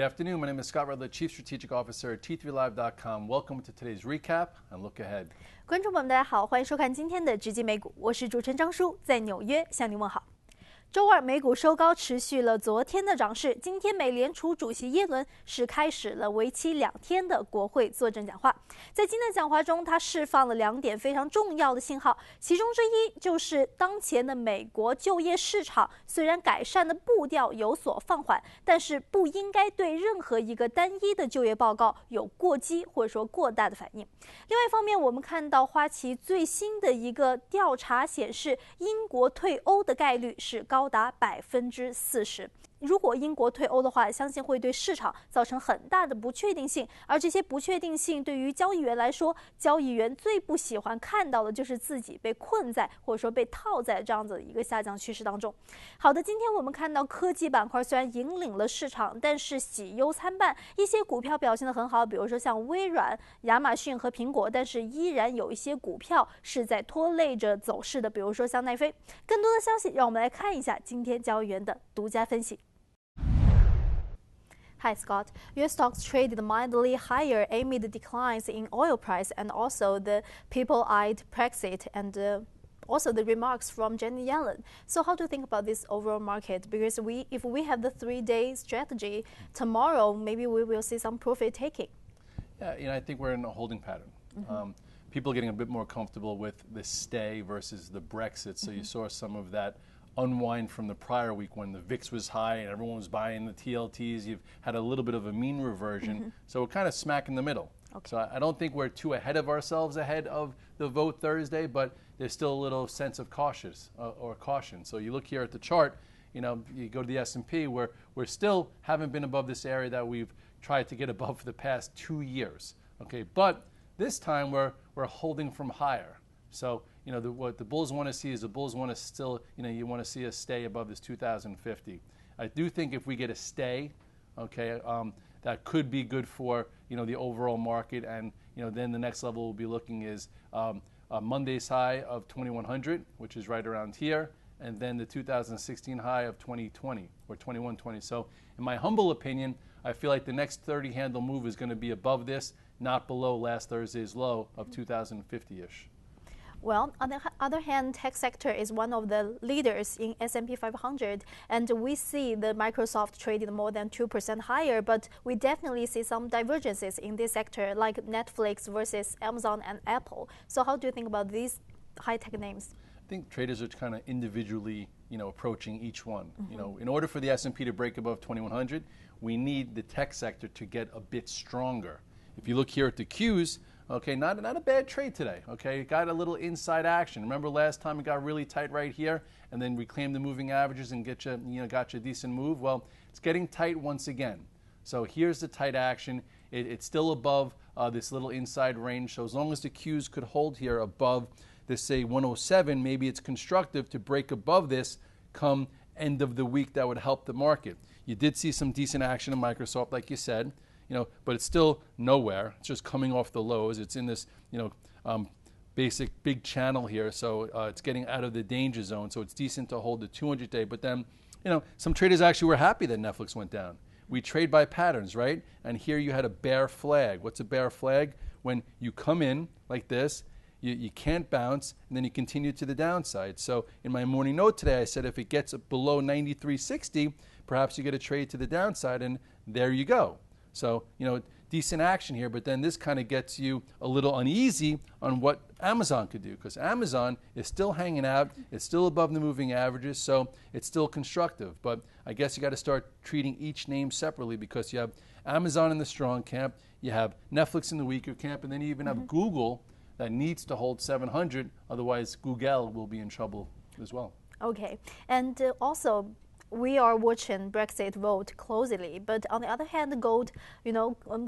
afternoon. My name is Scott Rudler, Chief Strategic Officer at T3Live.com. Welcome to today's recap and look ahead. 观众朋友们，大家好，欢迎收看今天的直击美股，我是主持人张叔，在纽约向您问好。周二美股收高，持续了昨天的涨势。今天美联储主席耶伦是开始了为期2天的国会作证讲话。在今天的讲话中，他释放了2点非常重要的信号，其中之一就是当前的美国就业市场虽然改善的步调有所放缓，但是不应该对任何一个单一的就业报告有过激或者说过大的反应。另外一方面，我们看到花旗最新的一个调查显示，英国退欧的概率是高达40%。如果英国退欧的话，相信会对市场造成很大的不确定性，而这些不确定性对于交易员来说，交易员最不喜欢看到的就是自己被困在或者说被套在这样子一个下降趋势当中。好的，今天我们看到科技板块虽然引领了市场，但是喜忧参半，一些股票表现得很好，比如说像微软、亚马逊和苹果，但是依然有一些股票是在拖累着走势的，比如说像奈飞。更多的消息，让我们来看一下今天交易员的独家分析。Hi, Scott. U.S. stocks traded mildly higher amid declines in oil price and also the people-eyed Brexit and also the remarks from Janet Yellen. So how do you think about this overall market? Because if we have the 3-day strategy, tomorrow maybe we will see some profit taking. Yeah, I think we're in a holding pattern. People are getting a bit more comfortable with the stay versus the Brexit. So you saw some of that unwind from the prior week when the VIX was high and everyone was buying the TLTs. You've had a little bit of a mean reversion. So we're kind of smack in the middle. Okay. So I don't think we're too ahead of ourselves ahead of the vote Thursday, but there's still a little sense of caution. So you look here at the chart, you go to the S&P, we're still haven't been above this area that we've tried to get above for the past 2 years. Okay, but this time we're holding from higher. So what the bulls want to see is the bulls want to still, you want to see us stay above this 2050. I do think if we get a stay, okay, that could be good for, the overall market. And, then the next level we'll be looking is Monday's high of 2100, which is right around here. And then the 2016 high of 2020 or 2120. So in my humble opinion, I feel like the next 30 handle move is going to be above this, not below last Thursday's low of 2050-ish. Well, on the other hand, tech sector is one of the leaders in S&P 500, and we see the Microsoft traded more than 2% higher, but we definitely see some divergences in this sector, like Netflix versus Amazon and Apple. So how do you think about these high-tech names? I think traders are kind of individually, approaching each one. In order for the S&P to break above 2100, we need the tech sector to get a bit stronger. If you look here at the Qs, okay, not a bad trade today. Okay, got a little inside action. Remember last time it got really tight right here, and then reclaimed the moving averages and got you a decent move. Well, it's getting tight once again. So here's the tight action. It's still above this little inside range. So as long as the Qs could hold here above this, say 107, maybe it's constructive to break above this come end of the week. That would help the market. You did see some decent action in Microsoft, like you said. But it's still nowhere. It's just coming off the lows. It's in this, basic big channel here. So it's getting out of the danger zone. So it's decent to hold the 200-day. But then, some traders actually were happy that Netflix went down. We trade by patterns, right? And here you had a bear flag. What's a bear flag? When you come in like this, you can't bounce, and then you continue to the downside. So in my morning note today, I said if it gets below 93.60, perhaps you get a trade to the downside, and there you go. So, decent action here, but then this kind of gets you a little uneasy on what Amazon could do, because Amazon is still hanging out, it's still above the moving averages, so it's still constructive. But I guess you got to start treating each name separately, because you have Amazon in the strong camp, you have Netflix in the weaker camp, and then you even have Google that needs to hold 700, otherwise Google will be in trouble as well. Okay, and also we are watching Brexit vote closely, but on the other hand, gold,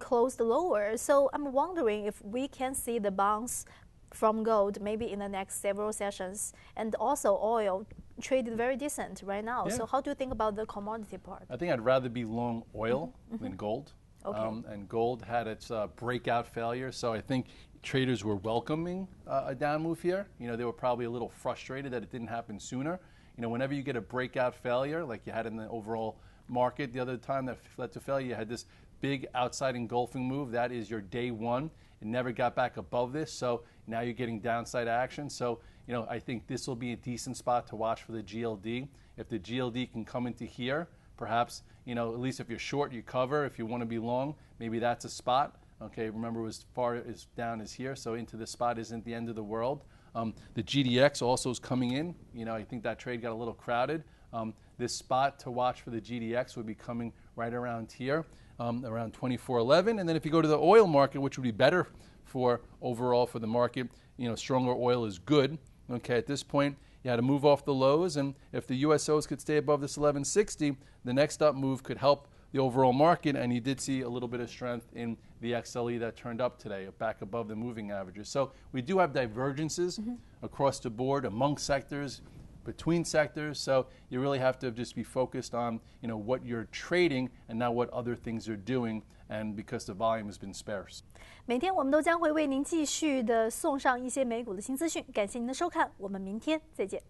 closed lower. So I'm wondering if we can see the bounce from gold maybe in the next several sessions. And also oil traded very decent right now. Yeah. So how do you think about the commodity part? I think I'd rather be long oil than gold. Okay. And gold had its breakout failure, so I think traders were welcoming a down move here. They were probably a little frustrated that it didn't happen sooner. Whenever you get a breakout failure, like you had in the overall market the other time that led to failure. You had this big outside engulfing move. That is your day one. It never got back above this, so now you're getting downside action. So, I think this will be a decent spot to watch for the GLD. If the GLD can come into here, perhaps, at least if you're short, you cover. If you want to be long, maybe that's a spot. Okay, remember, as far as down as here, so into this spot isn't the end of the world. The GDX also is coming in. I think that trade got a little crowded. This spot to watch for the GDX would be coming right around here, around 24.11. And then if you go to the oil market, which would be better for overall for the market, stronger oil is good. Okay, at this point, you had to move off the lows, and if the USOs could stay above this 1160, the next up move could help the overall market, and you did see a little bit of strength in the XLE that turned up today, back above the moving averages. So we do have divergences across the board among sectors, between sectors, so you really have to just be focused on what you're trading and not what other things are doing, and because the volume has been sparse. 每天我们都将会为您继续的送上一些美股的新资讯，感谢您的收看，我们明天再见。